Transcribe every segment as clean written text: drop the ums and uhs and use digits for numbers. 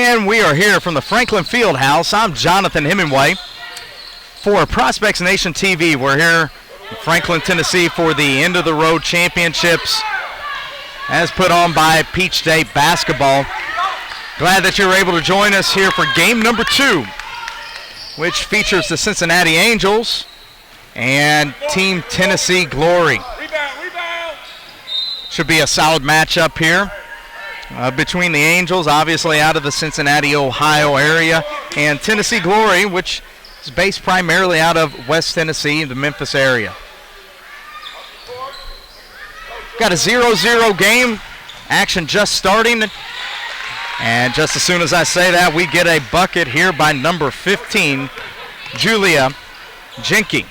And we are here from the Franklin Fieldhouse. I'm Jonathan Hemingway for Prospects Nation TV. We're here in Franklin, Tennessee for the End of the Road Championships as put on by Peach State Basketball. Glad that you're able to join us here for game number 2, which features the Cincinnati Angels and Team Tennessee Glory. Should be a solid matchup here. Between the Angels, obviously out of the Cincinnati, Ohio area, and Tennessee Glory, which is based primarily out of West Tennessee, the Memphis area. Got a 0-0 game, action just starting, and just as soon as I say that, we get a bucket here by number 15, Julia Jenke.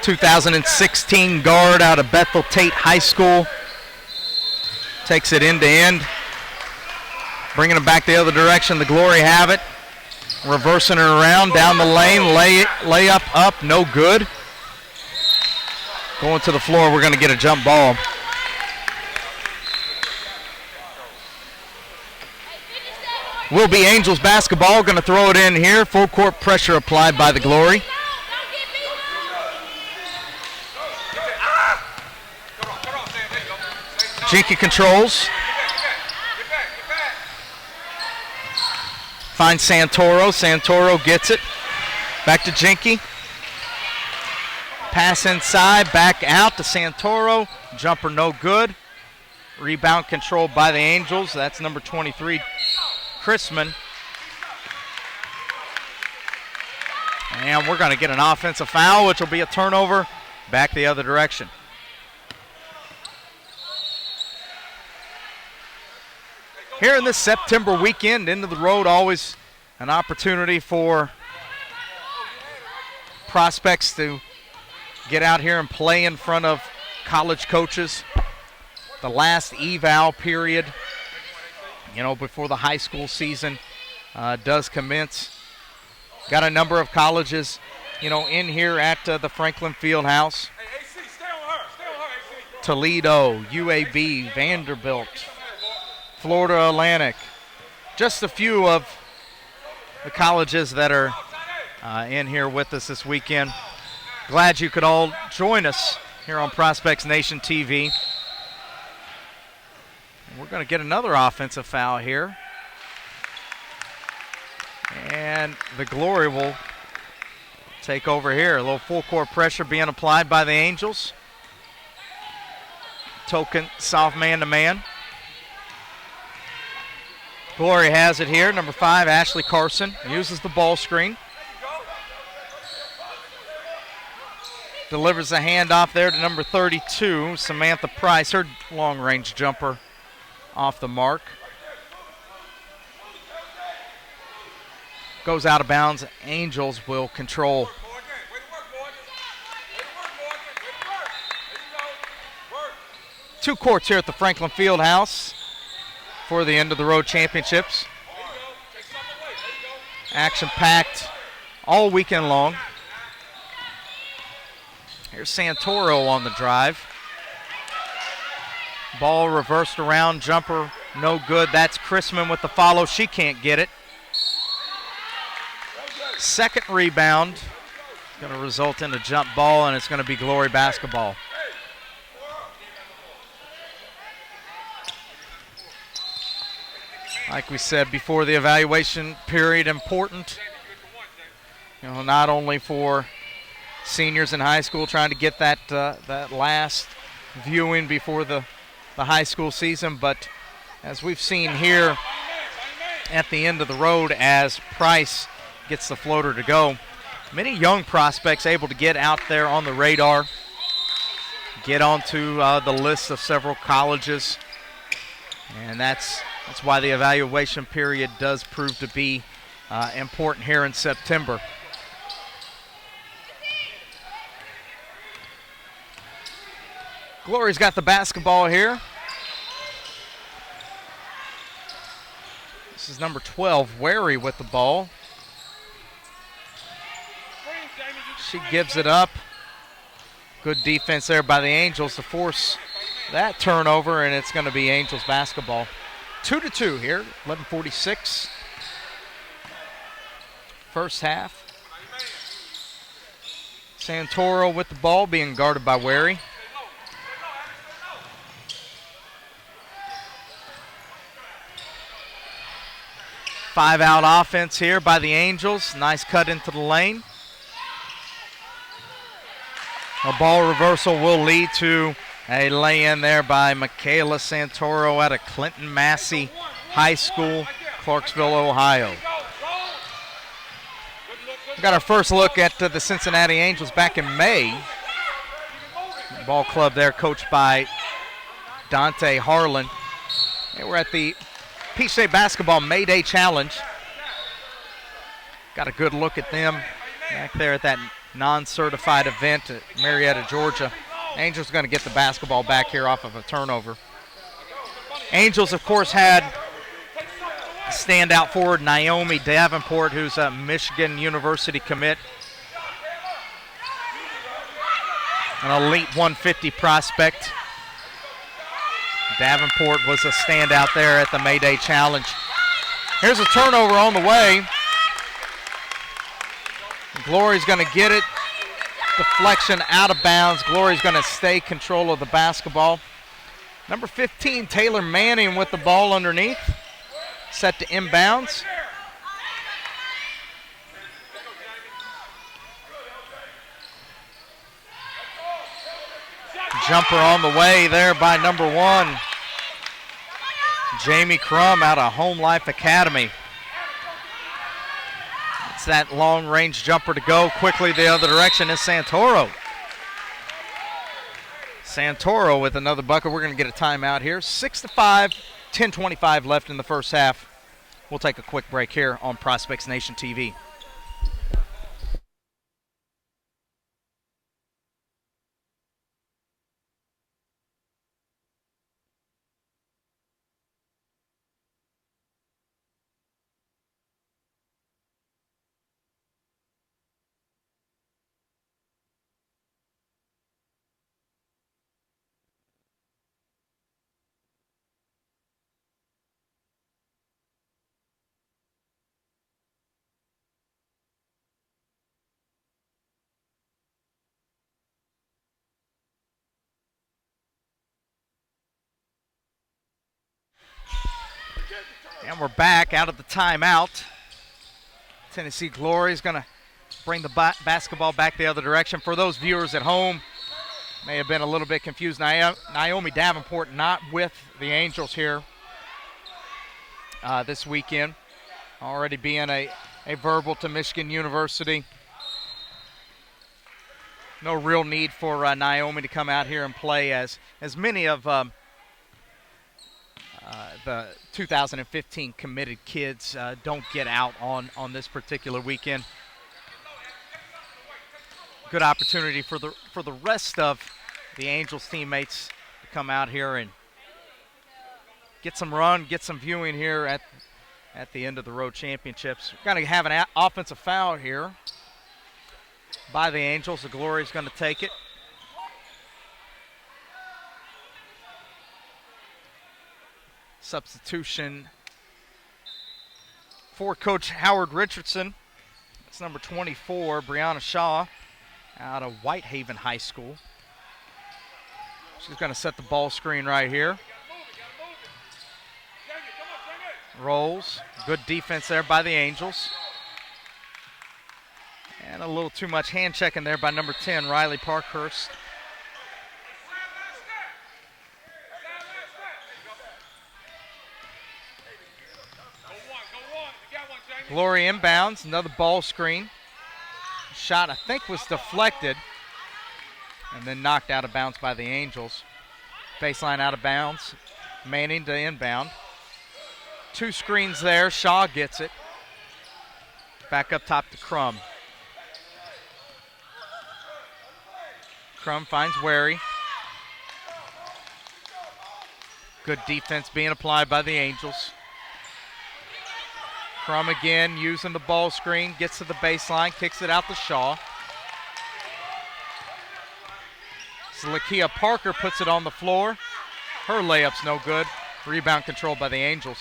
2016 guard out of Bethel Tate High School. Takes it end to end, bringing it back the other direction. The Glory have it, reversing it around down the lane, layup up, no good. Going to the floor, we're going to get a jump ball. Will be Angels basketball, going to throw it in here. Full court pressure applied by the Glory. Jenke controls. Finds Santoro. Santoro gets it. Back to Jenke. Pass inside, back out to Santoro. Jumper no good. Rebound controlled by the Angels. That's number 23, Chrisman. And we're going to get an offensive foul, which will be a turnover back the other direction. Here in this September weekend, End of the Road, always an opportunity for prospects to get out here and play in front of college coaches. The last eval period, before the high school season does commence. Got a number of colleges, in here at the Franklin Fieldhouse. Toledo, UAB, Vanderbilt, Florida Atlantic. Just a few of the colleges that are in here with us this weekend. Glad you could all join us here on Prospects Nation TV. We're going to get another offensive foul here. And the Glory will take over here. A little full court pressure being applied by the Angels. Token soft man-to-man. Glory has it here. Number 5, Ashley Carson, uses the ball screen. Delivers a handoff there to number 32, Samantha Price. Her long-range jumper off the mark. Goes out of bounds. Angels will control. Two courts here at the Franklin Fieldhouse for the End of the Road Championships. Action-packed all weekend long. Here's Santoro on the drive. Ball reversed around, jumper no good. That's Chrisman with the follow. She can't get it. Second rebound. Going to result in a jump ball, and it's going to be Glory basketball. Like we said before, the evaluation period important. Not only for seniors in high school trying to get that last viewing before the high school season, but as we've seen here at the End of the Road, as Price gets the floater to go, many young prospects able to get out there on the radar, get onto the list of several colleges, and that's why the evaluation period does prove to be important here in September. Glory's got the basketball here. This is number 12, Wary, with the ball. She gives it up. Good defense there by the Angels to force that turnover, and it's going to be Angels basketball. 2-2 here, 11:46. First half. Santoro with the ball, being guarded by Wary. Five-out offense here by the Angels. Nice cut into the lane. A ball reversal will lead to a lay-in there by Michaela Santoro out of Clinton Massey High School, Clarksville, Ohio. We got our first look at the Cincinnati Angels back in May. Ball club there coached by Dante Harlan. They were at the Peach State Basketball May Day Challenge. Got a good look at them back there at that non-certified event at Marietta, Georgia. Angels going to get the basketball back here off of a turnover. Angels, of course, had standout forward Naomi Davenport, who's a Michigan University commit. An elite 150 prospect. Davenport was a standout there at the May Day Challenge. Here's a turnover on the way. Glory's going to get it. Deflection out of bounds. Glory's going to stay control of the basketball. Number 15, Taylor Manning with the ball underneath. Set to inbounds. Jumper on the way there by number 1, Jamie Crum out of Home Life Academy. It's that long-range jumper to go quickly the other direction is Santoro. Santoro with another bucket. We're going to get a timeout here. 6-5, 10:25 left in the first half. We'll take a quick break here on Prospects Nation TV. And we're back out of the timeout. Tennessee Glory is going to bring the basketball back the other direction. For those viewers at home, may have been a little bit confused. Naomi Davenport not with the Angels here this weekend. Already being a verbal to Michigan University. No real need for Naomi to come out here and play as many of the 2015 committed kids don't get out on this particular weekend. Good opportunity for the rest of the Angels teammates to come out here and get some run, get some viewing here at the end of the road championships. We're going to have an offensive foul here by the Angels. The Glory is going to take it. Substitution for Coach Howard Richardson. That's number 24, Brianna Shaw, out of Whitehaven High School. She's going to set the ball screen right here. Rolls. Good defense there by the Angels. And a little too much hand checking there by number 10, Riley Parkhurst. Glory inbounds, another ball screen. Shot, I think, was deflected and then knocked out of bounds by the Angels. Baseline out of bounds. Manning to inbound. Two screens there. Shaw gets it. Back up top to Crum. Crum finds Wary. Good defense being applied by the Angels. Crum again using the ball screen, gets to the baseline, kicks it out to Shaw. So Lakia Parker puts it on the floor. Her layup's no good. Rebound controlled by the Angels.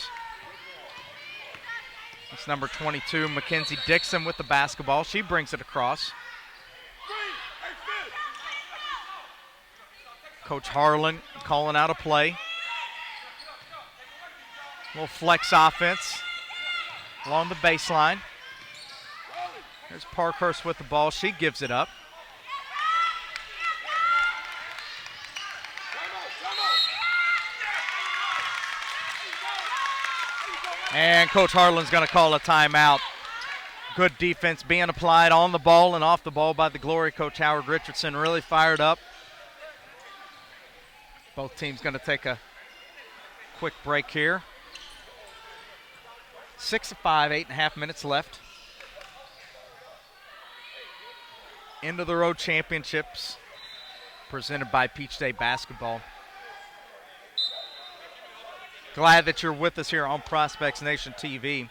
It's number 22, Mackenzie Dixon with the basketball. She brings it across. Coach Harlan calling out a play. Little flex offense along the baseline. There's Parkhurst with the ball. She gives it up. And Coach Harlan's going to call a timeout. Good defense being applied on the ball and off the ball by the Glory. Coach Howard Richardson really fired up. Both teams going to take a quick break here. 6-5, 8.5 minutes left. End of the road championships presented by Peach State Basketball. Glad that you're with us here on Prospects Nation TV.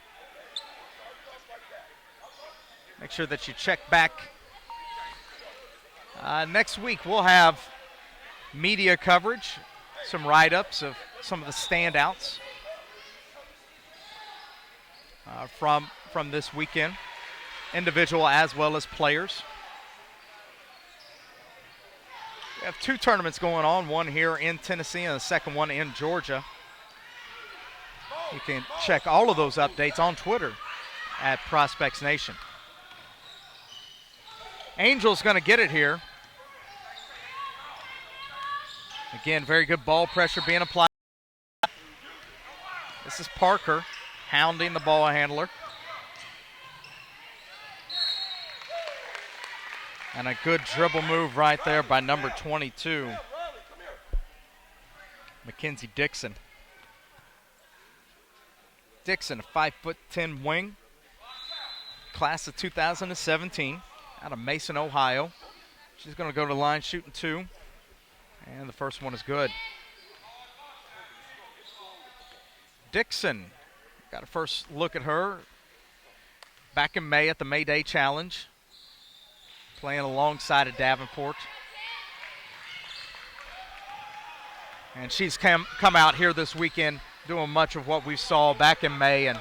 Make sure that you check back. Next week we'll have media coverage, some write-ups of some of the standouts from this weekend, individual as well as players. We have 2 tournaments going on, one here in Tennessee and the second one in Georgia. You can check all of those updates on Twitter at Prospects Nation. Angels going to get it here. Again, very good ball pressure being applied. This is Parker hounding the ball handler. And a good dribble move right there by number 22, Mackenzie Dixon. Dixon, a 5'10" wing, class of 2017, out of Mason, Ohio. She's going to go to the line shooting 2, and the first one is good. Dixon, got a first look at her back in May at the May Day Challenge, playing alongside of Davenport. And she's come out here this weekend doing much of what we saw back in May and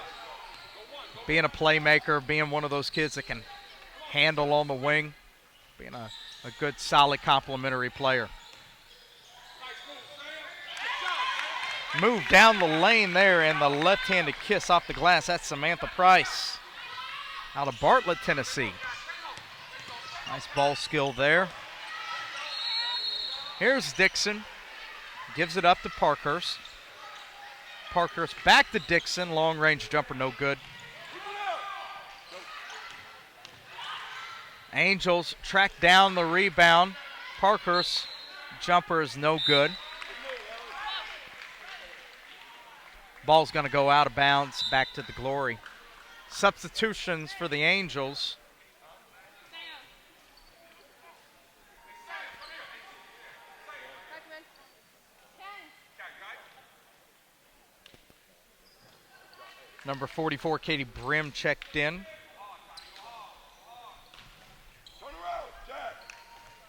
being a playmaker, being one of those kids that can handle on the wing, being a good, solid complementary player. Move down the lane there and the left-handed kiss off the glass. That's Samantha Price out of Bartlett, Tennessee. Nice ball skill there. Here's Dixon. Gives it up to Parkhurst. Parkhurst back to Dixon. Long-range jumper, no good. Angels track down the rebound. Parkhurst jumper is no good. Ball's going to go out of bounds back to the Glory. Substitutions for the Angels. Number 44, Katie Brim, checked in.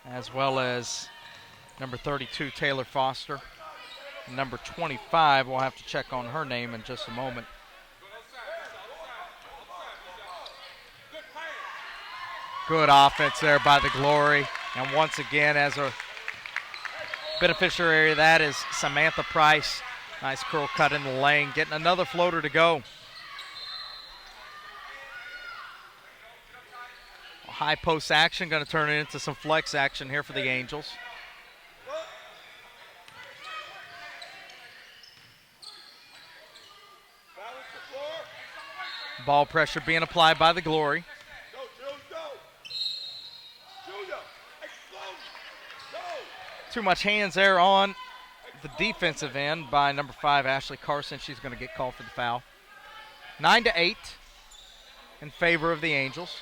As well as number 32, Taylor Foster. And number 25, we'll have to check on her name in just a moment. Good offense there by the Glory. And once again, as a beneficiary of that is Samantha Price. Nice curl cut in the lane, getting another floater to go. High post action, going to turn it into some flex action here for the Angels. Ball pressure being applied by the Glory. Too much hands there on the defensive end by number 5, Ashley Carson. She's going to get called for the foul. 9-8 in favor of the Angels.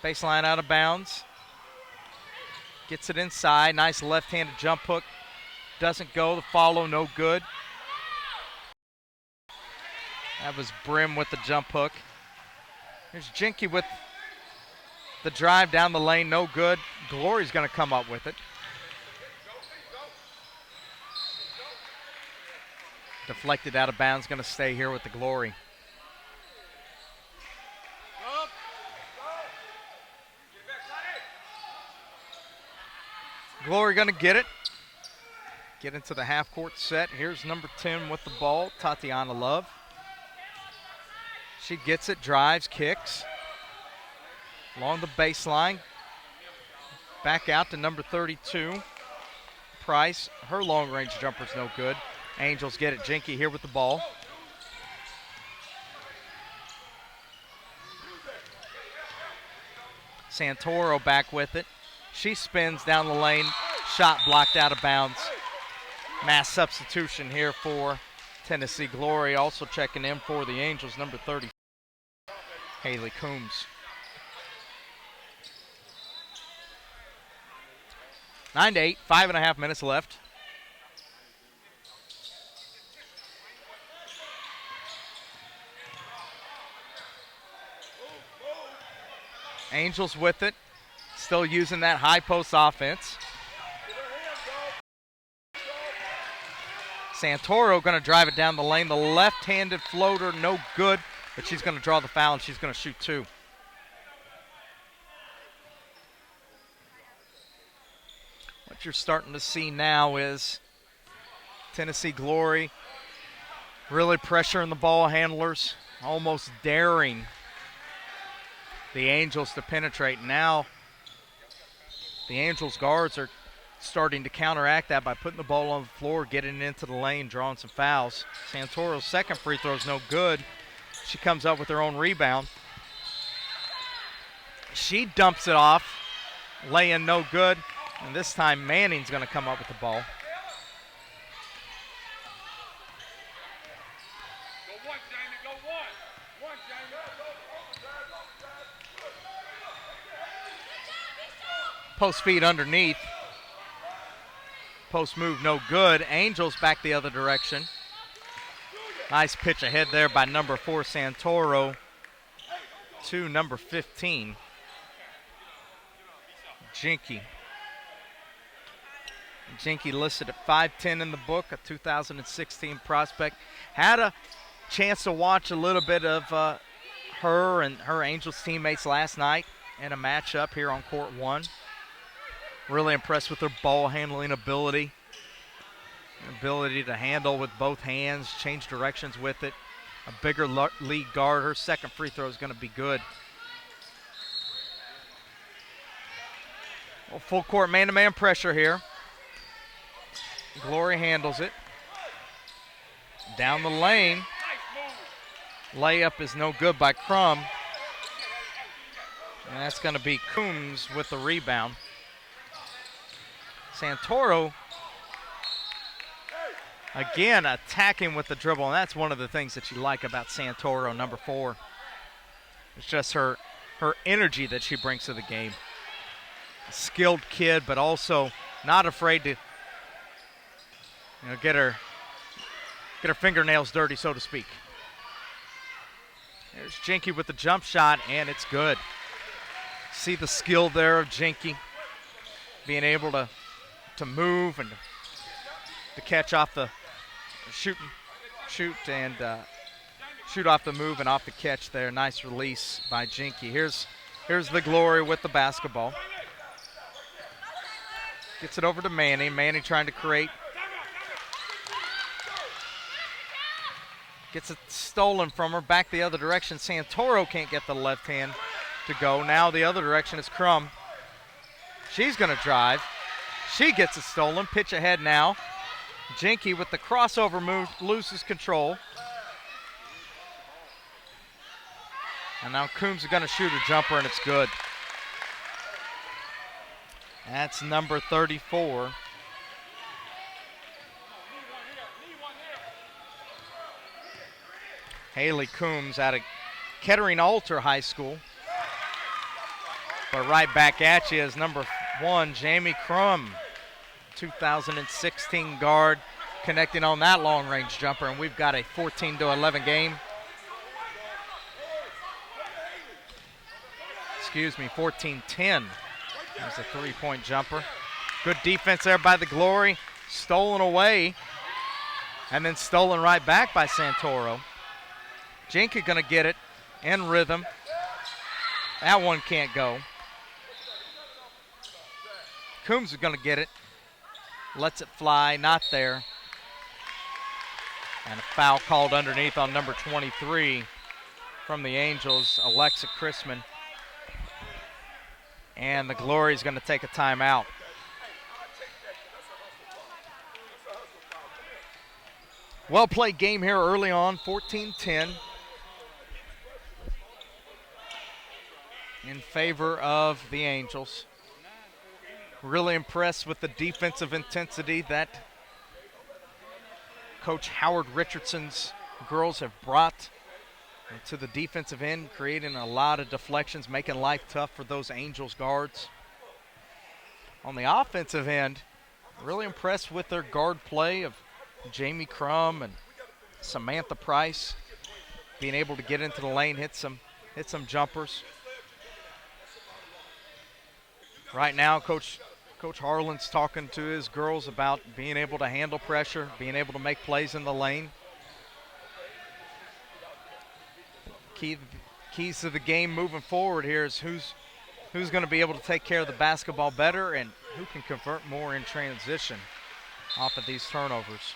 Baseline out of bounds. Gets it inside. Nice left-handed jump hook. Doesn't go. The follow, no good. That was Brim with the jump hook. Here's Jenke with the drive down the lane, no good. Glory's going to come up with it. Deflected out of bounds, going to stay here with the Glory. Glory going to get it. Get into the half-court set. Here's number 10 with the ball, Tatiana Love. She gets it, drives, kicks. Along the baseline. Back out to number 32, Price. Her long-range jumper's no good. Angels get it. Jinky here with the ball. Santoro back with it. She spins down the lane. Shot blocked out of bounds. Mass substitution here for Tennessee Glory. Also checking in for the Angels, number 30, Haley Coombs. 9-8, 5.5 minutes left. Angels with it, still using that high post offense. Santoro going to drive it down the lane. The left-handed floater, no good, but she's going to draw the foul and she's going to shoot two. What you're starting to see now is Tennessee Glory really pressuring the ball handlers, almost daring the Angels to penetrate. Now the Angels guards are starting to counteract that by putting the ball on the floor, getting into the lane, drawing some fouls. Santoro's second free throw is no good. She comes up with her own rebound. She dumps it off, lay-in no good, and this time Manning's going to come up with the ball. Post feed underneath. Post move no good. Angels back the other direction. Nice pitch ahead there by number 4 Santoro to number 15 Jinky. Jinky listed at 5'10" in the book, a 2016 prospect. Had a chance to watch a little bit of her and her Angels teammates last night in a matchup here on court 1. Really impressed with her ball handling ability. Ability to handle with both hands, change directions with it. A bigger lead guard. Her second free throw is going to be good. Well, full court man-to-man pressure here. Glory handles it. Down the lane. Layup is no good by Crum. And that's going to be Coombs with the rebound. Santoro, again, attacking with the dribble, and that's one of the things that you like about Santoro, number 4. It's just her energy that she brings to the game. A skilled kid, but also not afraid to get her fingernails dirty, so to speak. There's Jinky with the jump shot, and it's good. See the skill there of Jinky, being able to move and to catch off the shoot off the move and off the catch there. Nice release by Jinky. Here's the Glory with the basketball. Gets it over to Manning. Manning trying to create. Gets it stolen from her. Back the other direction. Santoro can't get the left hand to go. Now the other direction is Crum. She's going to drive. She gets it stolen. Pitch ahead now. Jinky with the crossover move loses control. And now Coombs is going to shoot a jumper, and it's good. That's number 34. Haley Coombs out of Kettering Alter High School. But right back at you is number 1, Jamie Crum, 2016 guard, connecting on that long-range jumper, and we've got a 14-11 game. 14-10. There's a three-point jumper. Good defense there by the Glory. Stolen away And then stolen right back by Santoro. Jenke going to get it in rhythm. That one can't go. Coombs is going to get it. Lets it fly, not there. And a foul called underneath on number 23 from the Angels, Alexa Chrisman. And the Glory is going to take a timeout. Well-played game here early on, 14-10. In favor of the Angels. Really impressed with the defensive intensity that Coach Howard Richardson's girls have brought to the defensive end, creating a lot of deflections, making life tough for those Angels guards. On the offensive end, really impressed with their guard play of Jamie Crum and Samantha Price, being able to get into the lane, hit some jumpers. Right now, Coach Harlan's talking to his girls about being able to handle pressure, being able to make plays in the lane. Keys to the game moving forward here is who's going to be able to take care of the basketball better and who can convert more in transition off of these turnovers.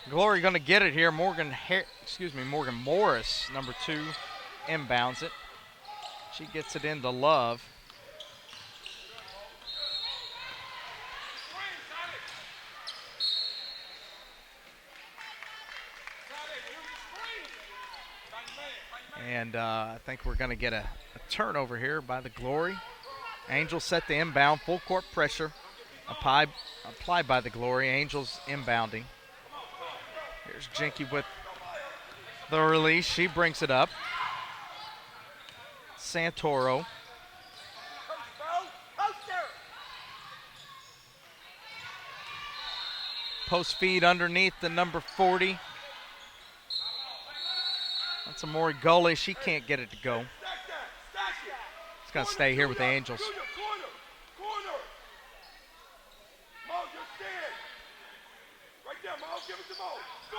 Glory going to get it here. Morgan Morris, number 2, inbounds it. She gets it into Love. And I think we're going to get a turnover here by the Glory. Angels set the inbound, full court pressure applied by the Glory. Angels inbounding. Here's Jenke with the release. She brings it up. Santoro. Post feed underneath the number 40. That's Amori Gully. She can't get it to go. It's going to stay here with the Angels.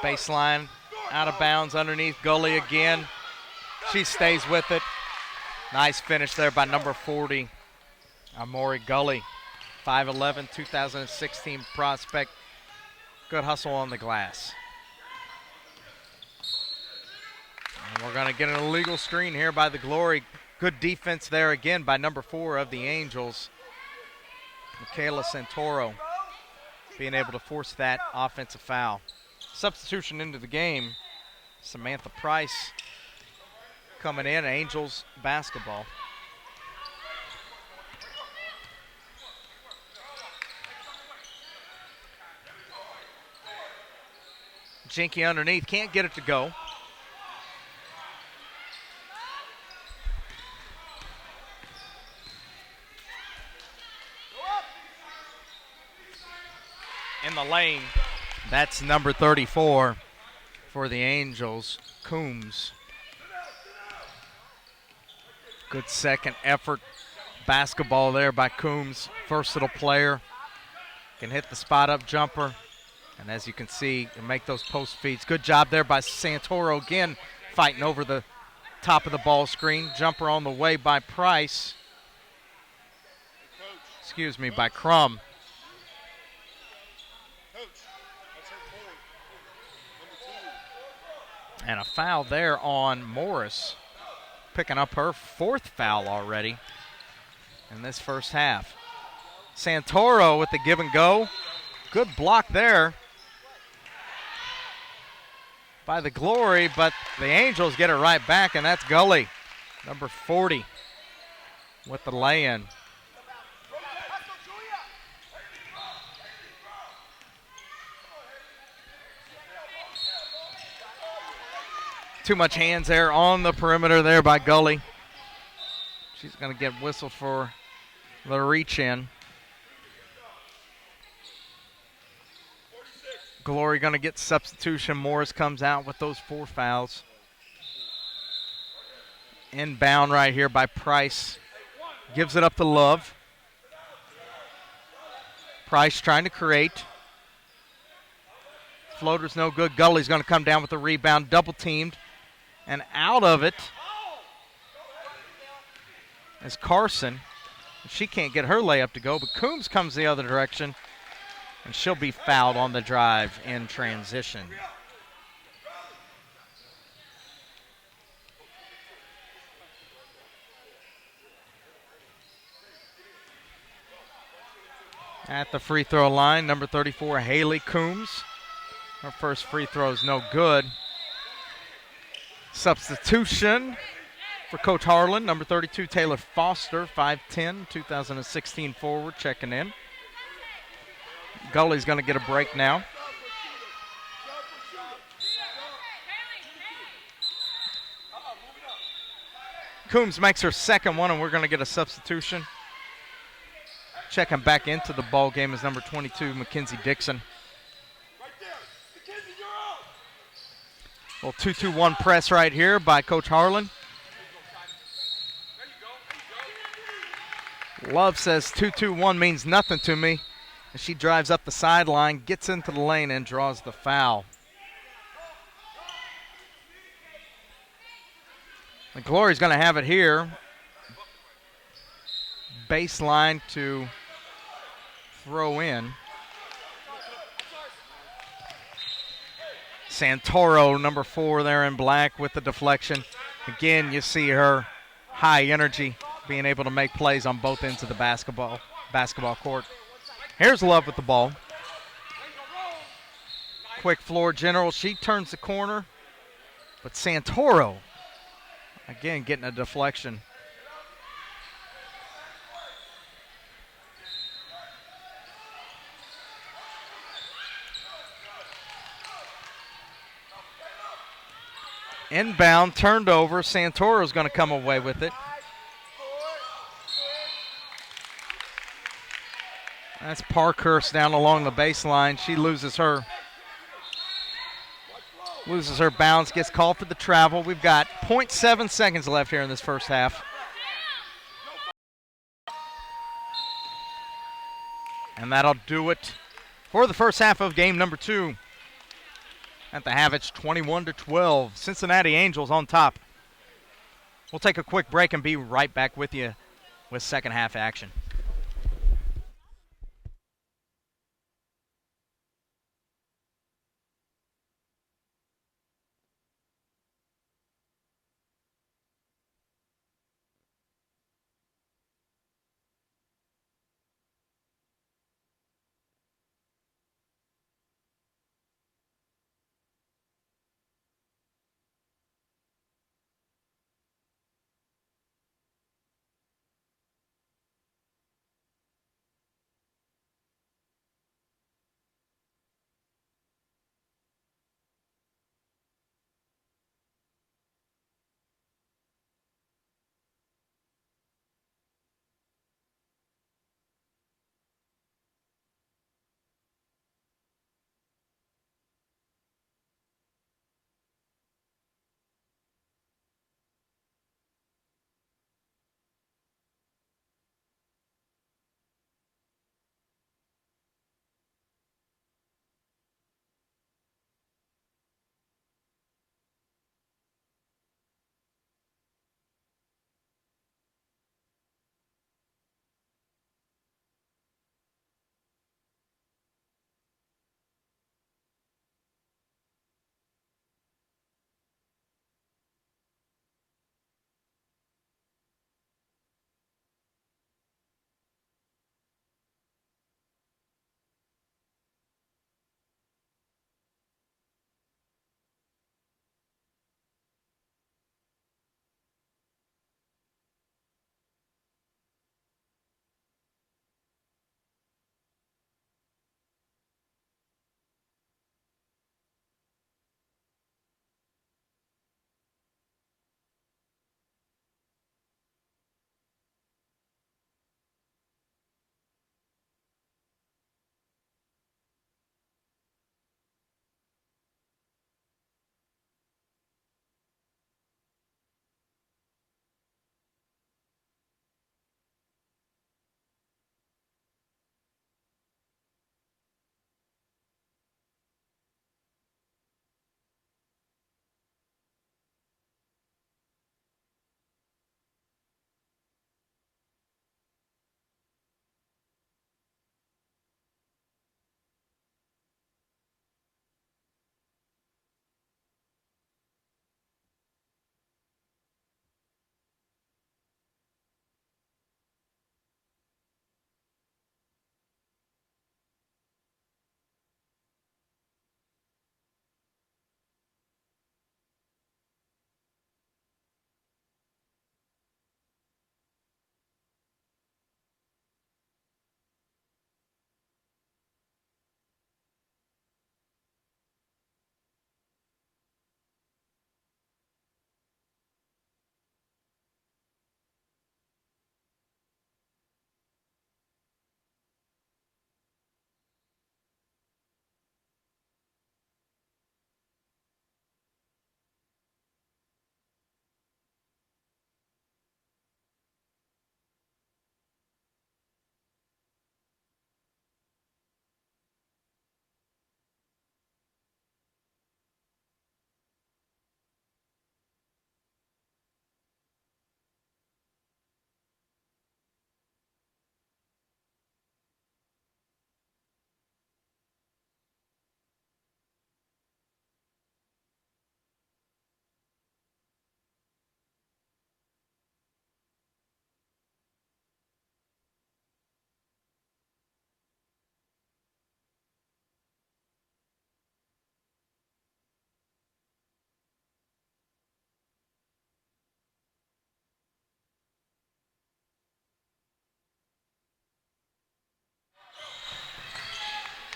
Baseline, out of bounds underneath Gully again. She stays with it. Nice finish there by number 40, Amori Gully. 5'11", 2016 prospect. Good hustle on the glass. And we're going to get an illegal screen here by the Glory. Good defense there again by number 4 of the Angels, Michaela Santoro, being able to force that offensive foul. Substitution into the game, Samantha Price coming in, Angels basketball. Jenke underneath, can't get it to go. In the lane, that's number 34 for the Angels, Coombs. Good second effort basketball there by Coombs, versatile player. Can hit the spot-up jumper. And as you can see, can make those post feeds. Good job there by Santoro again, fighting over the top of the ball screen. Jumper on the way by Price. By Crum. And a foul there on Morris, picking up her 4th foul already in this first half. Santoro with the give and go. Good block there by the Glory, but the Angels get it right back, and that's Gully, number 40, with the lay-in. Too much hands there on the perimeter there by Gully. She's going to get whistled for the reach in. Glory going to get substitution. Morris comes out with those 4 fouls. Inbound right here by Price. Gives it up to Love. Price trying to create. Floater's no good. Gully's going to come down with the rebound. Double teamed. And out of it is Carson. She can't get her layup to go, but Coombs comes the other direction, and she'll be fouled on the drive in transition. At the free throw line, number 34, Haley Coombs. Her first free throw is no good. Substitution for Coach Harlan, number 32, Taylor Foster, 5'10", 2016 forward, checking in. Gully's going to get a break now. Coombs makes her second one, and we're going to get a substitution. Checking back into the ball game is number 22, Mackenzie Dixon. Well, 2-2-1 press right here by Coach Harlan. Love says 2-2-1 means nothing to me. And she drives up the sideline, gets into the lane, and draws the foul. The Glory's going to have it here. Baseline to throw in. Santoro, number 4 there in black with the deflection. Again, you see her high energy, being able to make plays on both ends of the basketball court. Here's Love with the ball. Quick floor general. She turns the corner, but Santoro, again, getting a deflection. Inbound, turned over. Santoro's going to come away with it. That's Parkhurst down along the baseline. She loses her bounce, gets called for the travel. We've got 0.7 seconds left here in this first half. And that'll do it for the first half of game number 2. At the half, it's 21-12. Cincinnati Angels on top. We'll take a quick break and be right back with you with second half action.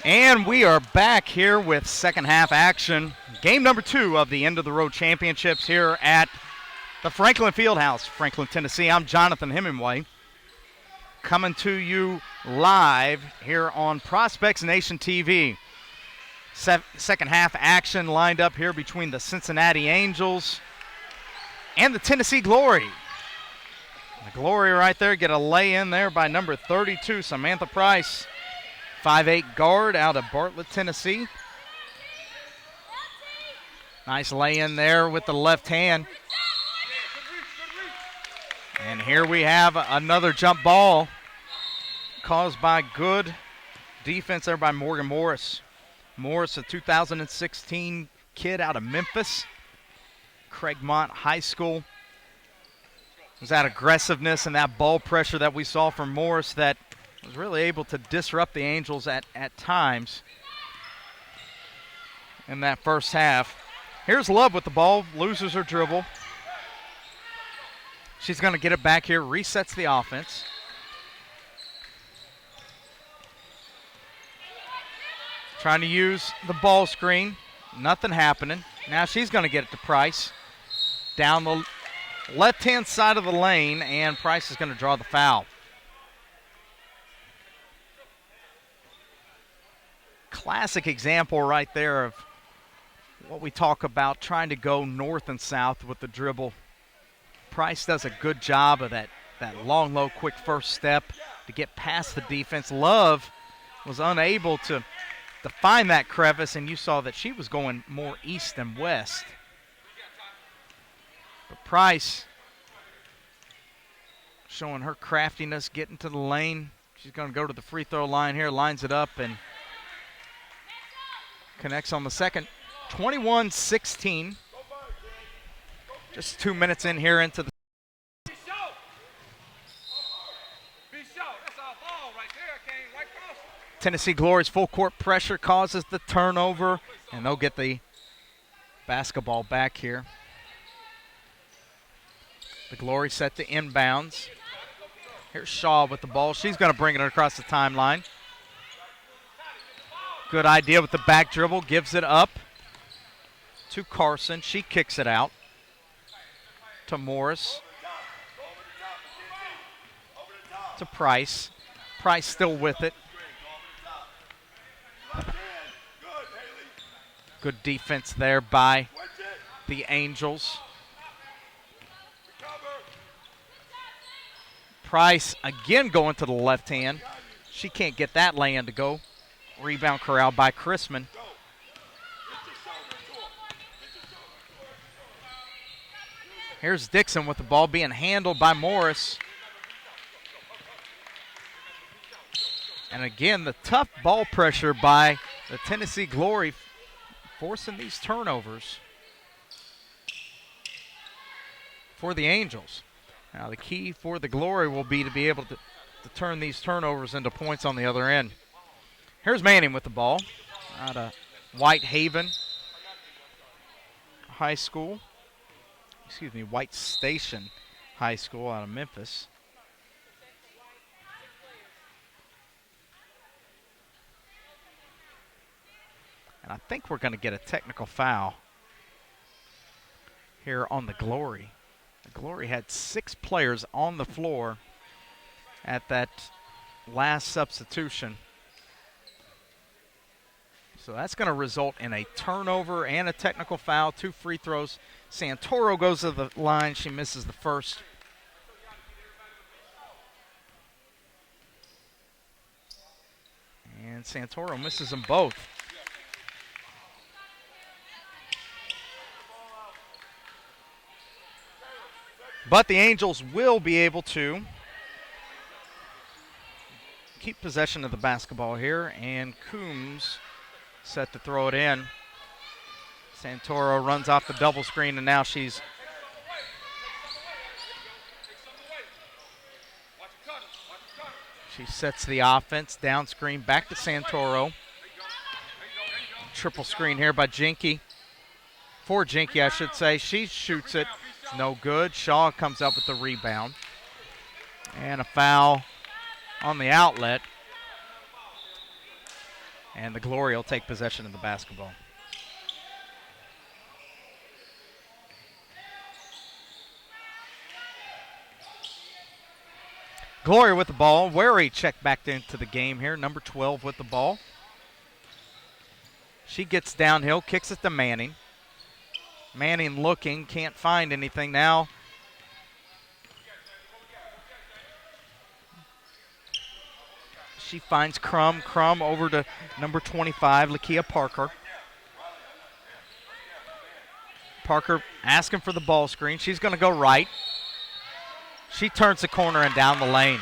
And we are back here with second half action. Game number 2 of the End of the Road Championships here at the Franklin Fieldhouse, Franklin, Tennessee. I'm Jonathan Hemingway, coming to you live here on Prospects Nation TV. Second half action lined up here between the Cincinnati Angels and the Tennessee Glory. The Glory right there get a lay in there by number 32, Samantha Price. 5'8" guard out of Bartlett, Tennessee. Nice lay in there with the left hand. And here we have another jump ball caused by good defense there by Morgan Morris. Morris, a 2016 kid out of Memphis, Craigmont High School. It was that aggressiveness and that ball pressure that we saw from Morris that was really able to disrupt the Angels at times in that first half. Here's Love with the ball, loses her dribble. She's going to get it back here, resets the offense. Trying to use the ball screen, nothing happening. Now she's going to get it to Price. Down the left-hand side of the lane, and Price is going to draw the foul. Classic example right there of what we talk about, trying to go north and south with the dribble. Price does a good job of that long, low, quick first step to get past the defense. Love was unable to find that crevice, and you saw that she was going more east and west. But Price showing her craftiness, getting to the lane. She's going to go to the free throw line here, lines it up, and connects on the second. 21-16. Just 2 minutes in here into the Tennessee Glory's full court pressure causes the turnover, and they'll get the basketball back here. The Glory set to inbounds. Here's Shaw with the ball. She's going to bring it across the timeline. Good idea with the back dribble, gives it up to Carson. She kicks it out to Morris. To Price. Price still with it. Good defense there by the Angels. Price again going to the left hand. She can't get that lay-in to go. Rebound corralled by Chrisman. Here's Dixon with the ball being handled by Morris. And again, the tough ball pressure by the Tennessee Glory forcing these turnovers for the Angels. Now the key for the Glory will be to be able to turn these turnovers into points on the other end. Here's Manning with the ball out of White Station High School out of Memphis. And I think we're going to get a technical foul here on the Glory. The Glory had 6 players on the floor at that last substitution. So that's going to result in a turnover and a technical foul, 2 free throws. Santoro goes to the line. She misses the first. And Santoro misses them both. But the Angels will be able to keep possession of the basketball here, and Coombs set to throw it in. Santoro runs off the double screen, and now she sets the offense, down screen, back to Santoro. Triple screen here by Jinke. For Jinke, I should say. She shoots it. It's no good. Shaw comes up with the rebound. And a foul on the outlet. And the Glory will take possession of the basketball. Glory with the ball. Wary checked back into the game here. Number 12 with the ball. She gets downhill, kicks it to Manning. Manning looking, can't find anything now. She finds Crum. Crum over to number 25, Lakia Parker. Parker asking for the ball screen. She's going to go right. She turns the corner and down the lane.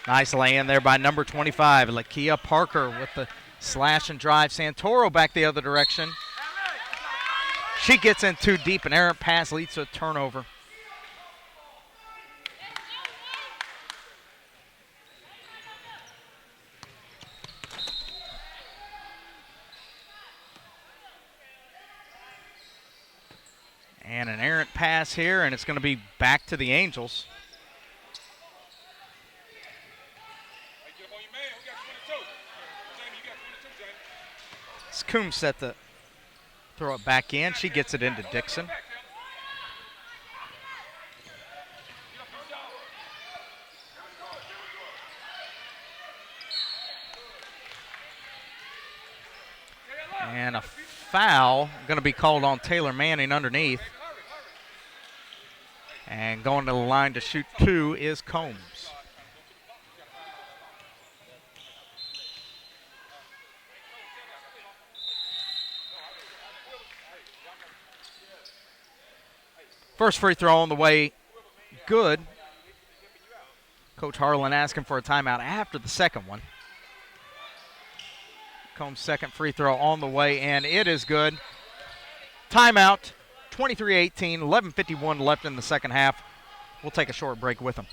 Nice lay-in there by number 25, Lakia Parker with the slash and drive. Santoro back the other direction. She gets in too deep. An errant pass leads to a turnover. And an errant pass here, and it's going to be back to the Angels. It's Coombs set to throw it back in. She gets it into Dixon. And a foul going to be called on Taylor Manning underneath. And going to the line to shoot two is Combs. First free throw on the way, good. Coach Harlan asking for a timeout after the second one. Combs' second free throw on the way, and it is good. Timeout, 23-18, 11:51 left in the second half. We'll take a short break with them.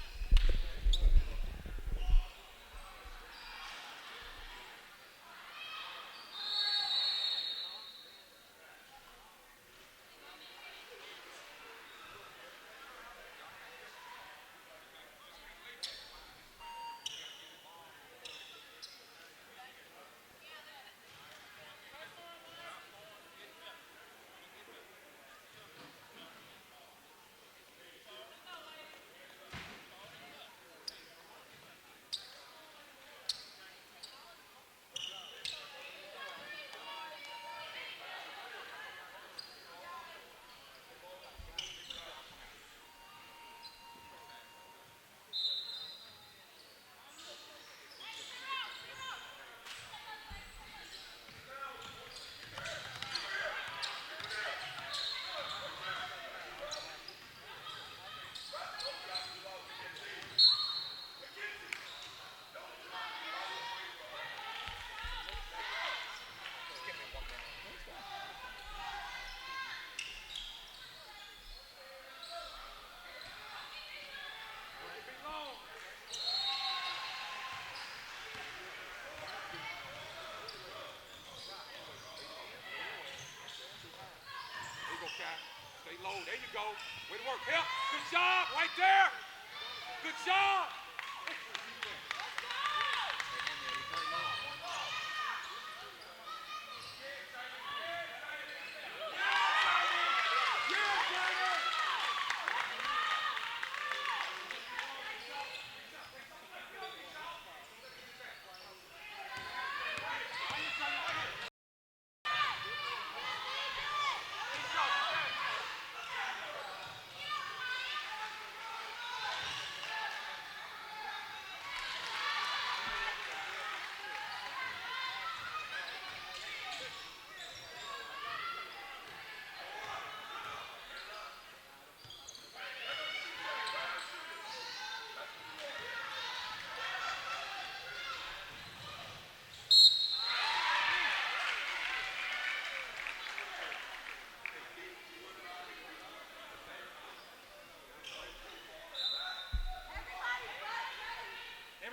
Stay low. There you go. Way to work. Help. Good job. Right there. Good job.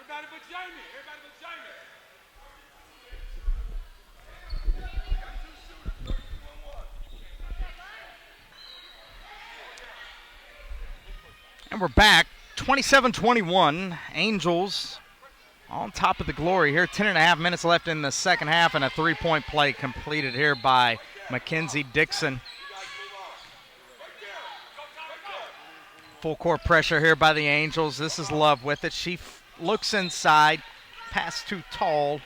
Everybody but Jamie. Everybody but Jamie. And we're back, 27-21. Angels on top of the Glory here. 10.5 minutes left in the second half, and a three-point play completed here by Mackenzie Dixon. Full court pressure here by the Angels. This is Love with it. She looks inside, pass too tall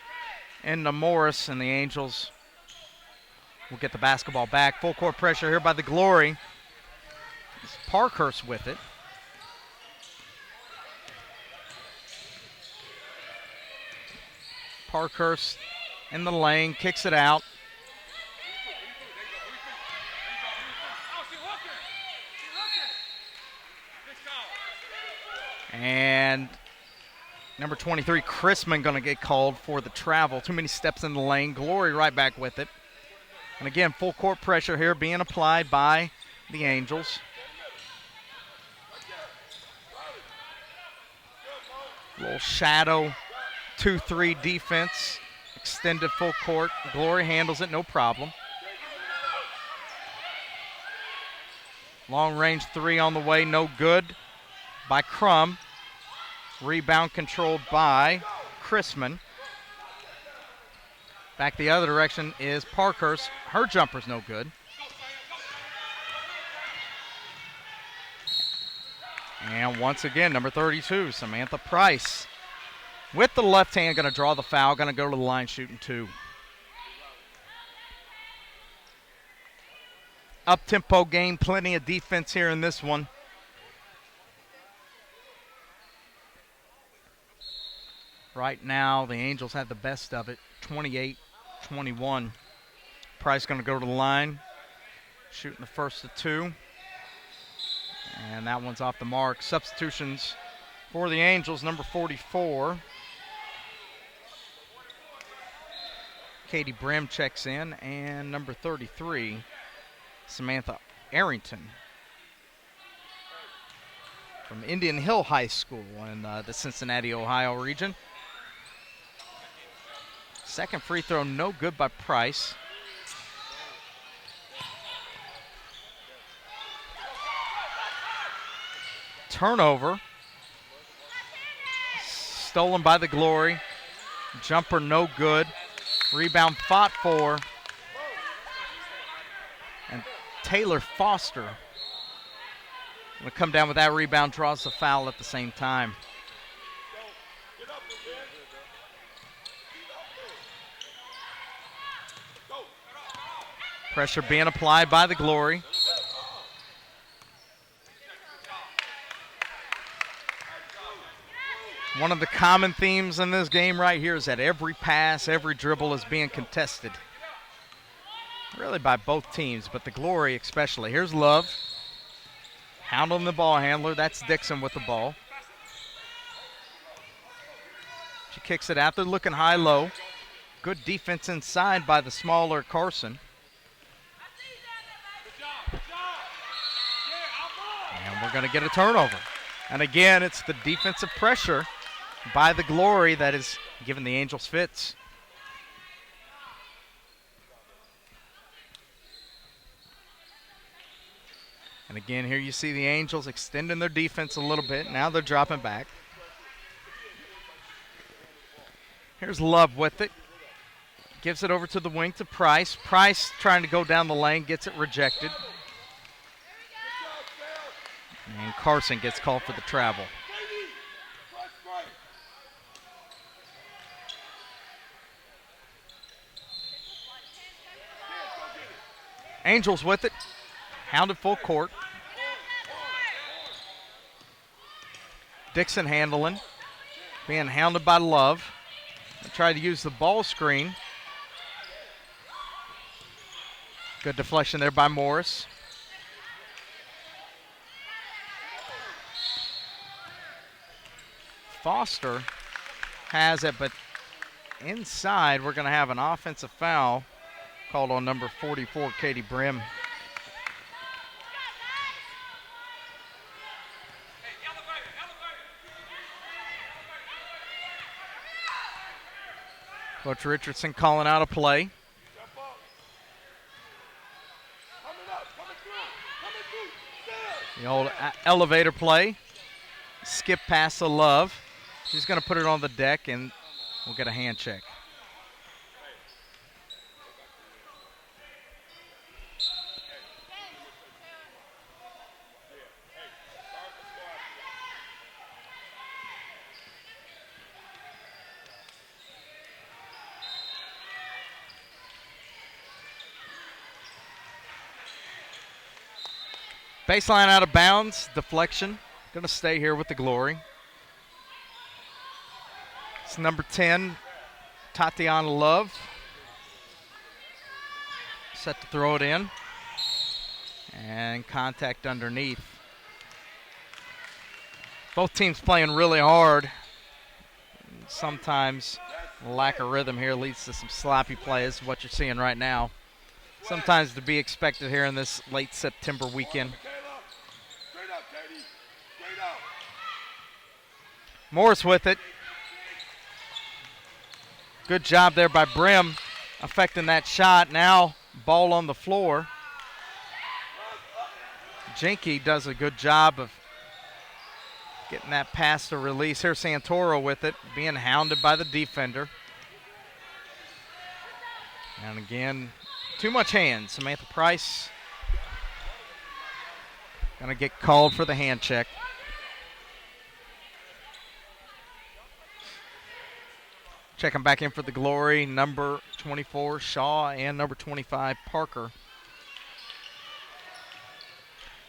into Morris, and the Angels will get the basketball back. Full court pressure here by the Glory. It's Parkhurst with it. Parkhurst in the lane, kicks it out. And number 23, Chrisman, going to get called for the travel. Too many steps in the lane. Glory right back with it. And again, full court pressure here being applied by the Angels. Little shadow 2-3 defense. Extended full court. Glory handles it, no problem. Long range three on the way, no good by Crum. Rebound controlled by Chrisman. Back the other direction is Parkhurst. Her jumper's no good. And once again, number 32, Samantha Price. With the left hand, going to draw the foul, going to go to the line shooting two. Up-tempo game, plenty of defense here in this one. Right now, the Angels have the best of it, 28-21. Price going to go to the line, shooting the first of two. And that one's off the mark. Substitutions for the Angels, number 44. Katie Brim checks in, and number 33, Samantha Arrington from Indian Hill High School in the Cincinnati, Ohio region. Second free throw, no good by Price. Turnover. Stolen by the Glory. Jumper no good. Rebound fought for. And Taylor Foster will come down with that rebound, draws the foul at the same time. Pressure being applied by the Glory. One of the common themes in this game right here is that every pass, every dribble is being contested. Really by both teams, but the Glory especially. Here's Love. Hounding the ball handler. That's Dixon with the ball. She kicks it out. They're looking high-low. Good defense inside by the smaller Carson. And we're going to get a turnover. And again, it's the defensive pressure by the Glory that is giving the Angels fits. And again, here you see the Angels extending their defense a little bit. Now they're dropping back. Here's Love with it. Gives it over to the wing to Price. Price trying to go down the lane, gets it rejected. And Carson gets called for the travel. Angels with it. Hounded full court. Dixon handling. Being hounded by Love. They try to use the ball screen. Good deflection there by Morris. Foster has it, but inside we're going to have an offensive foul called on number 44, Katie Brim. Coach Richardson calling out a play. The old elevator play. Skip pass to Love. She's going to put it on the deck, and we'll get a hand check. Baseline out of bounds, deflection. Going to stay here with the Glory. It's number 10, Tatiana Love. Set to throw it in. And contact underneath. Both teams playing really hard. Sometimes lack of rhythm here leads to some sloppy plays, what you're seeing right now. Sometimes to be expected here in this late September weekend. Morris with it. Good job there by Brim affecting that shot. Now ball on the floor. Jenke does a good job of getting that pass to release. Here's Santoro with it, being hounded by the defender. And again, too much hand. Samantha Price going to get called for the hand check. Checking back in for the Glory, number 24, Shaw, and number 25, Parker.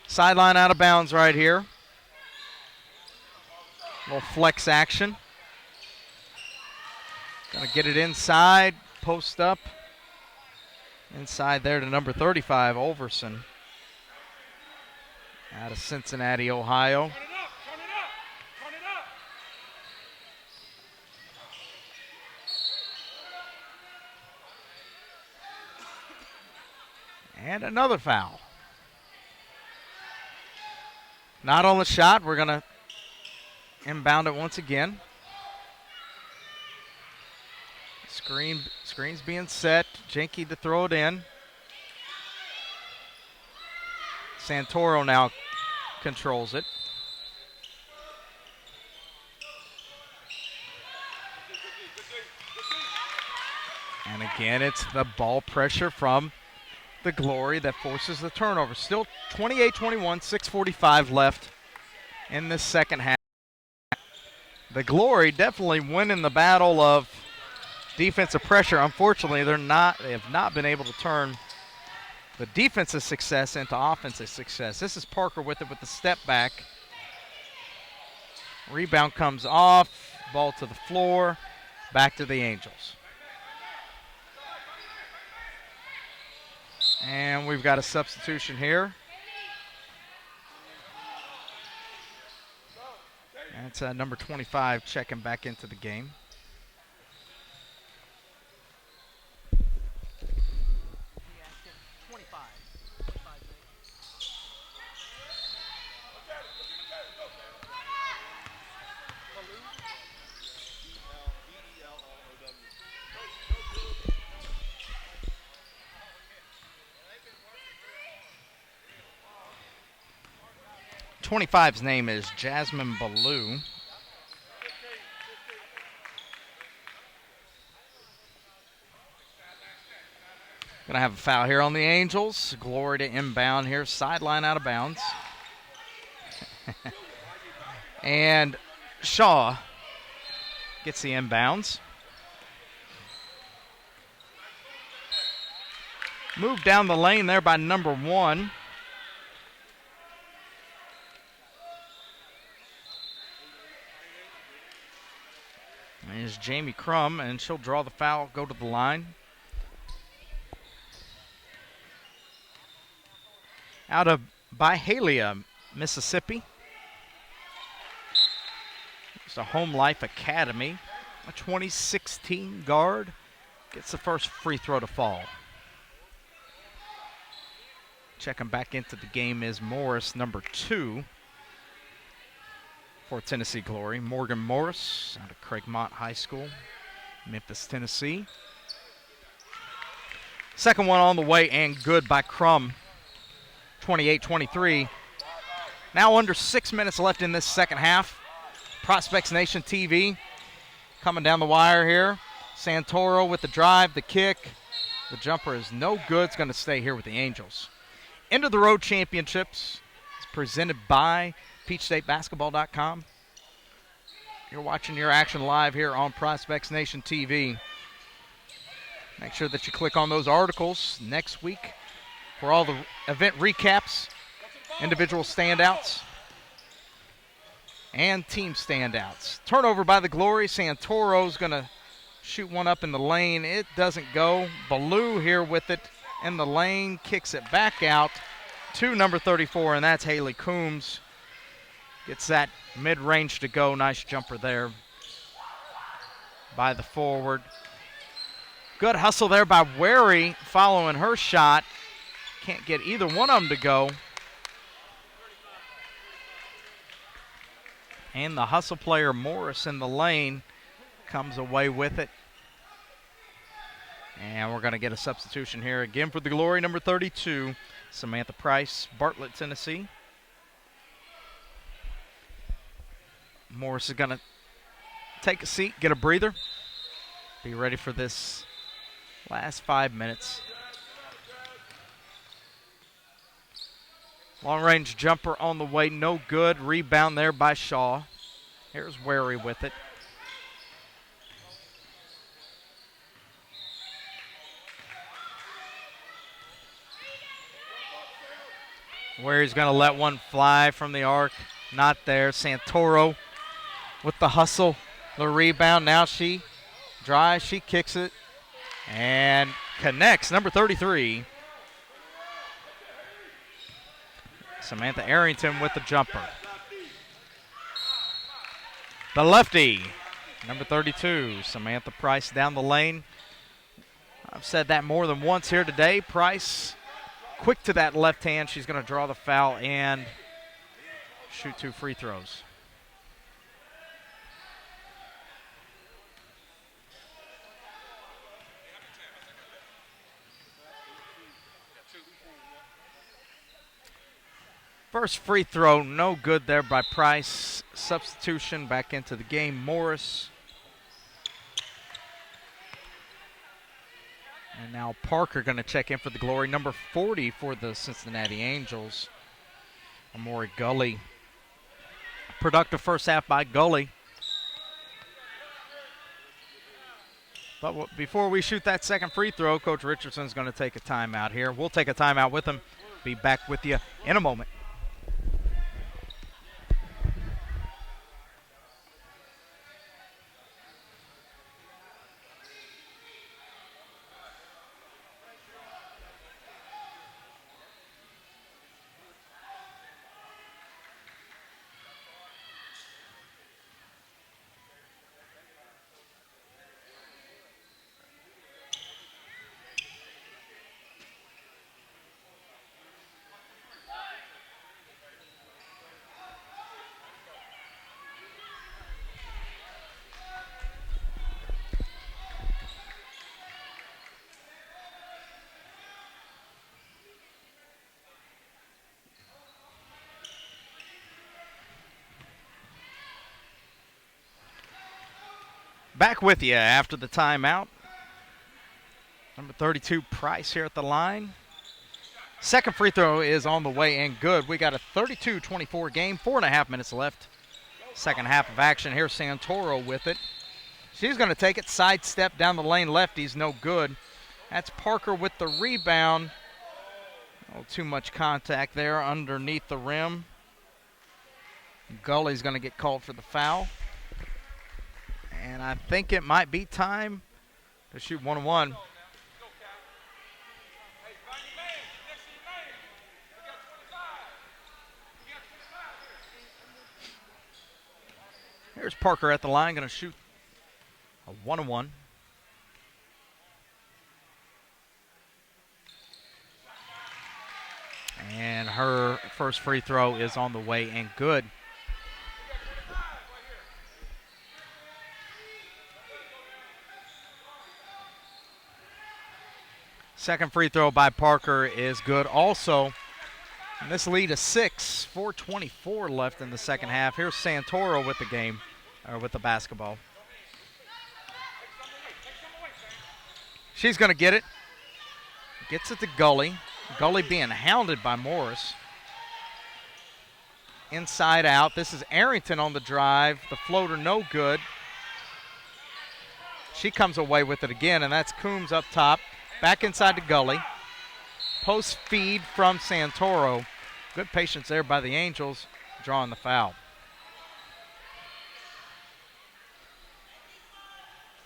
Sideline out of bounds right here. Little flex action. Gonna get it inside, post up. Inside there to number 35, Overson. Out of Cincinnati, Ohio. And another foul. Not on the shot. We're going to inbound it once again. Screen's being set. Jenke to throw it in. Santoro now controls it. And again, it's the ball pressure from the Glory that forces the turnover. Still 28-21, 6:45 left in this second half. The Glory definitely winning the battle of defensive pressure. Unfortunately, they have not been able to turn the defensive success into offensive success. This is Parker with it with the step back. Rebound comes off, ball to the floor, back to the Angels. And we've got a substitution here. That's number 25 checking back into the game. '25's name is Jasmine Ballou. Gonna have a foul here on the Angels. Glory to inbound here. Sideline out of bounds. And Shaw gets the inbounds. Moved down the lane there by number 1. Is Jamie Crum, and she'll draw the foul, go to the line. Out of Byhalia, Mississippi. It's a Home Life Academy. A 2016 guard gets the first free throw to fall. Checking back into the game is Morris, number 2. For Tennessee Glory, Morgan Morris out of Craigmont High School, Memphis, Tennessee. Second one on the way and good by Crum. 28-23. Now under 6 minutes left in this second half. Prospects Nation TV coming down the wire here. Santoro with the drive, the kick. The jumper is no good. It's going to stay here with the Angels. End of the Road Championships is presented by PeachStateBasketball.com. You're watching your action live here on Prospects Nation TV. Make sure that you click on those articles next week for all the event recaps, individual standouts, and team standouts. Turnover by the Glory. Santoro's going to shoot one up in the lane. It doesn't go. Ballou here with it in the lane. Kicks it back out to number 34, and that's Haley Coombs. Gets that mid-range to go. Nice jumper there by the forward. Good hustle there by Wary following her shot. Can't get either one of them to go. And the hustle player, Morris, in the lane, comes away with it. And we're going to get a substitution here again for the Glory, number 32, Samantha Price, Bartlett, Tennessee. Morris is going to take a seat, get a breather, be ready for this last 5 minutes. Long-range jumper on the way, no good. Rebound there by Shaw. Here's Wary with it. Wary's going to let one fly from the arc. Not there. Santoro with the hustle, the rebound. Now she drives, she kicks it, and connects. Number 33. Samantha Arrington with the jumper. The lefty, number 32, Samantha Price down the lane. I've said that more than once here today. Price, quick to that left hand. She's going to draw the foul and shoot 2 free throws. First free throw, no good there by Price. Substitution back into the game, Morris. And now Parker going to check in for the Glory. Number 40 for the Cincinnati Angels, Amori Gully. Productive first half by Gully. But before we shoot that second free throw, Coach Richardson's going to take a timeout here. We'll take a timeout with him. Be back with you in a moment. Back with you after the timeout. Number 32, Price here at the line. Second free throw is on the way and good. We got a 32-24 game, 4.5 minutes left. Second half of action. Here's Santoro with it. She's going to take it, sidestep down the lane, lefties, no good. That's Parker with the rebound. Oh, too much contact there underneath the rim. Gully's going to get called for the foul. And I think it might be time to shoot 1-on-1. Here's Parker at the line, going to shoot a 1-on-1. And her first free throw is on the way and good. Second free throw by Parker is good also. And this lead is 6, 4:24 left in the second half. Here's Santoro with the game, or with the basketball. She's going to get it. Gets it to Gully. Gully being hounded by Morris. Inside out. This is Arrington on the drive. The floater no good. She comes away with it again, and that's Coombs up top. Back inside to Gully. Post feed from Santoro. Good patience there by the Angels, drawing the foul.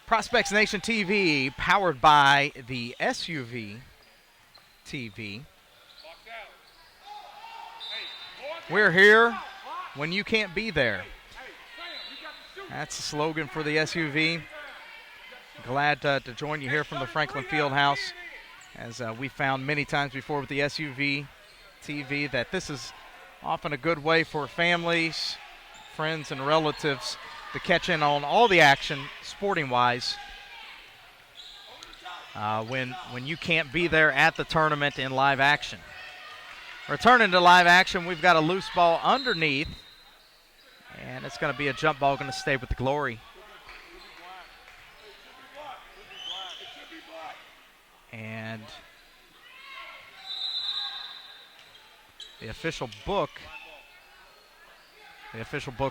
Prospects Nation TV, powered by the SUV TV. We're here when you can't be there. That's the slogan for the SUV. Glad to join you here from the Franklin Fieldhouse. As we found many times before with the SUV TV that this is often a good way for families, friends, and relatives to catch in on all the action, sporting-wise, when you can't be there at the tournament in live action. Returning to live action, we've got a loose ball underneath, and it's going to be a jump ball, going to stay with the Glory. And the official book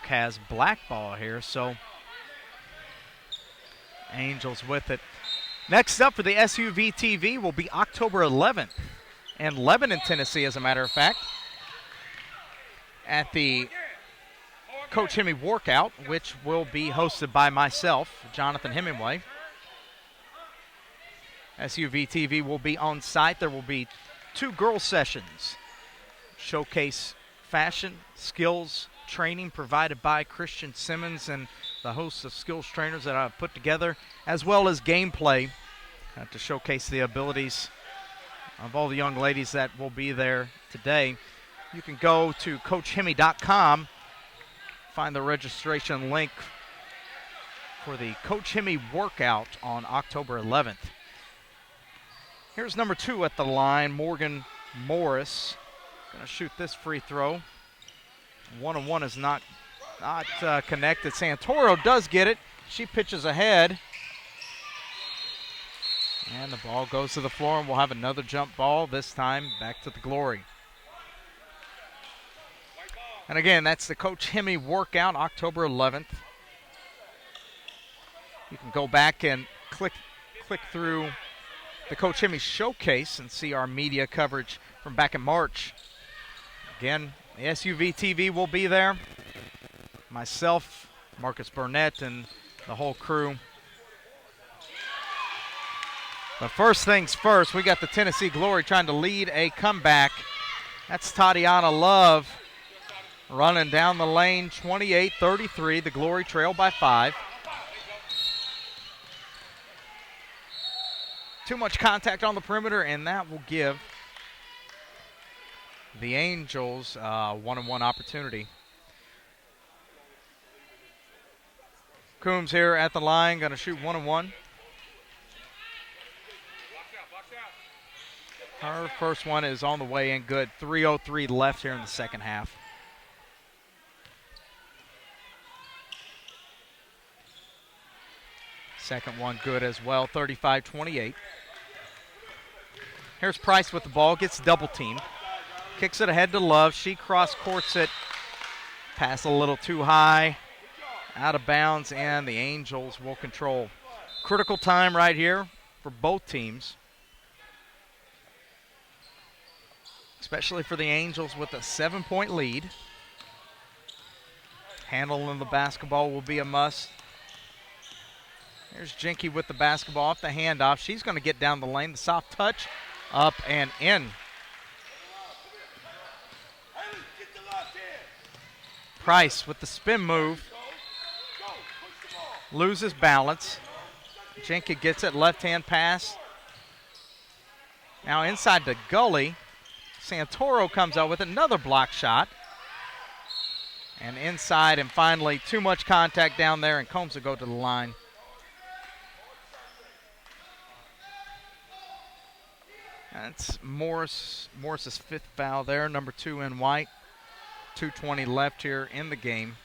has black ball here, so Angels with it. Next up for the SUV TV will be October 11th in Lebanon, Tennessee, as a matter of fact, at the Coach Hemme Workout, which will be hosted by myself, Jonathan Hemingway. SUV TV will be on site. There will be 2 girls sessions. Showcase fashion, skills, training provided by Christian Simmons and the host of skills trainers that I've put together, as well as gameplay to showcase the abilities of all the young ladies that will be there today. You can go to CoachHemme.com, find the registration link for the Coach Hemme Workout on October 11th. Here's number 2 at the line, Morgan Morris. Going to shoot this free throw. 1-on-1 is not connected. Santoro does get it. She pitches ahead. And the ball goes to the floor, and we'll have another jump ball, this time back to the Glory. And again, that's the Coach Hemme Workout, October 11th. You can go back and click through the Coach Hemme Showcase and see our media coverage from back in March. Again, the SUV TV will be there. Myself, Marcus Burnett, and the whole crew. But first things first, we got the Tennessee Glory trying to lead a comeback. That's Tatiana Love running down the lane, 28-33. The Glory trail by 5. Too much contact on the perimeter, and that will give the Angels a 1-on-1 opportunity. Coombs here at the line, going to shoot 1-on-1. Her first one is on the way and good. 3:03 left here in the second half. Second one good as well, 35-28. Here's Price with the ball, gets double teamed. Kicks it ahead to Love. She cross-courts it. Pass a little too high. Out of bounds, and the Angels will control. Critical time right here for both teams. Especially for the Angels with a 7-point lead. Handling the basketball will be a must. There's Jenke with the basketball off the handoff. She's going to get down the lane. The soft touch, up and in. Price with the spin move. Loses balance. Jenke gets it, left-hand pass. Now inside to Gully. Santoro comes out with another block shot. And inside, and finally too much contact down there, and Combs will go to the line. That's Morris's 5th foul there, number 2 in white. 2:20 left here in the game.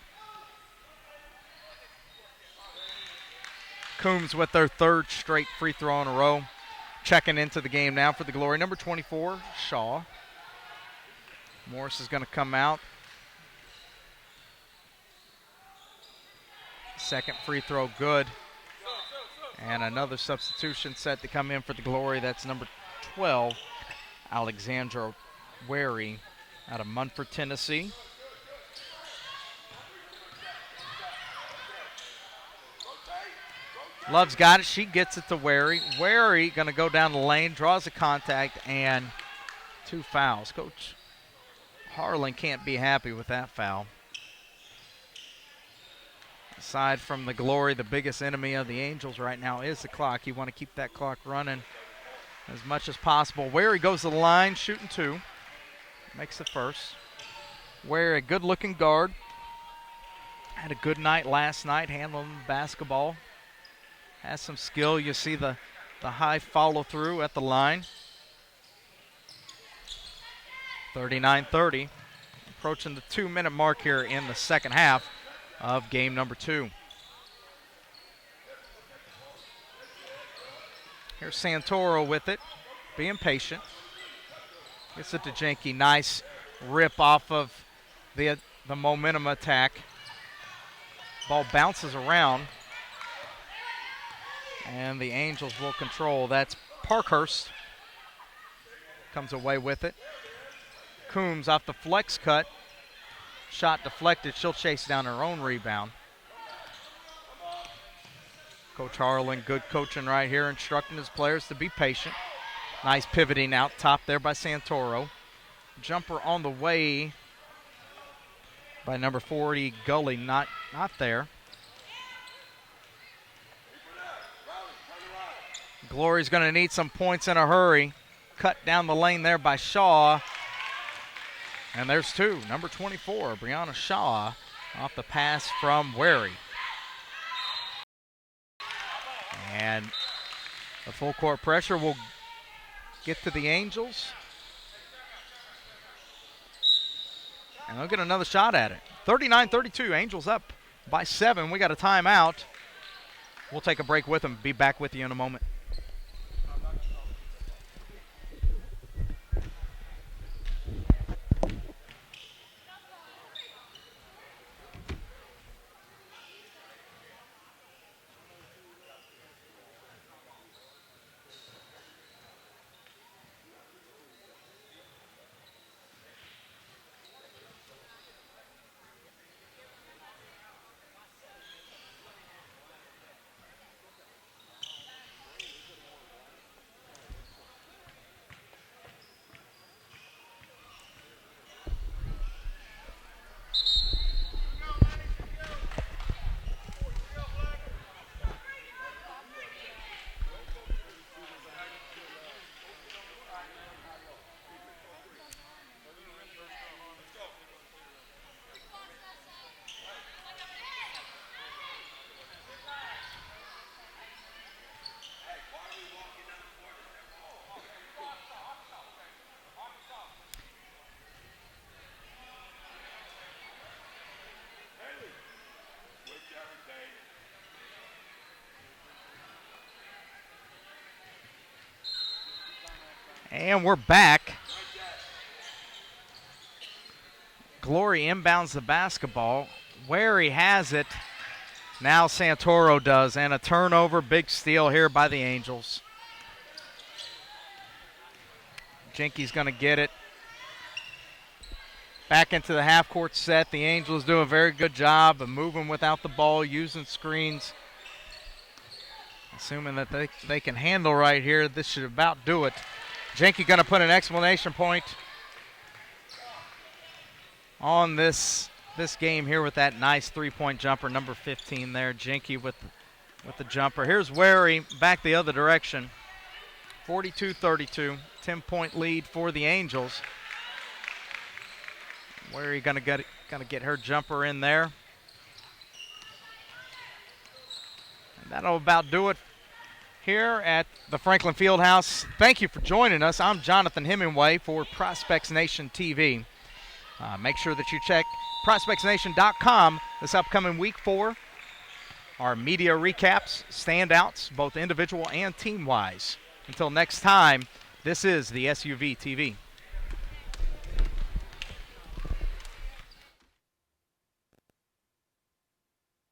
Coombs with their 3rd straight free throw in a row. Checking into the game now for the Glory. Number 24, Shaw. Morris is going to come out. 2nd free throw good. And another substitution set to come in for the Glory. That's number 12, Alexandra Wary out of Munford, Tennessee. Love's got it. She gets it to Wary. Wary going to go down the lane, draws a contact, and 2 fouls. Coach Harlan can't be happy with that foul. Aside from the Glory, the biggest enemy of the Angels right now is the clock. You want to keep that clock running as much as possible. Wary goes to the line, shooting 2. Makes the first. Wary, a good-looking guard. Had a good night last night handling the basketball. Has some skill. You see the high follow-through at the line. 39-30. Approaching the 2-minute mark here in the second half of game number 2. Here's Santoro with it, being patient. Gets it to Jenke. Nice rip off of the momentum attack. Ball bounces around. And the Angels will control. That's Parkhurst. Comes away with it. Coombs off the flex cut. Shot deflected. She'll chase down her own rebound. Coach Harlan, good coaching right here, instructing his players to be patient. Nice pivoting out top there by Santoro. Jumper on the way by number 40, Gully, not there. Glory's going to need some points in a hurry. Cut down the lane there by Shaw. And there's 2. Number 24, Brianna Shaw, off the pass from Wary. And the full court pressure will get to the Angels. And they'll get another shot at it. 39-32, Angels up by 7. We got a timeout. We'll take a break with them. Be back with you in a moment. And we're back. Glory inbounds the basketball. Wary has it. Now Santoro does. And a turnover, big steal here by the Angels. Jenke's going to get it. Back into the half-court set. The Angels do a very good job of moving without the ball, using screens. Assuming that they can handle right here, this should about do it. Jenke going to put an exclamation point on this game here with that nice three-point jumper, number 15 there. Jenke with the jumper. Here's Wary back the other direction. 42-32, 10-point lead for the Angels. Wary going to get her jumper in there. And that'll about do it here at the Franklin Fieldhouse. Thank you for joining us. I'm Jonathan Hemingway for Prospects Nation TV. Make sure that you check prospectsnation.com this upcoming week for our media recaps, standouts, both individual and team-wise. Until next time, this is the SUV TV.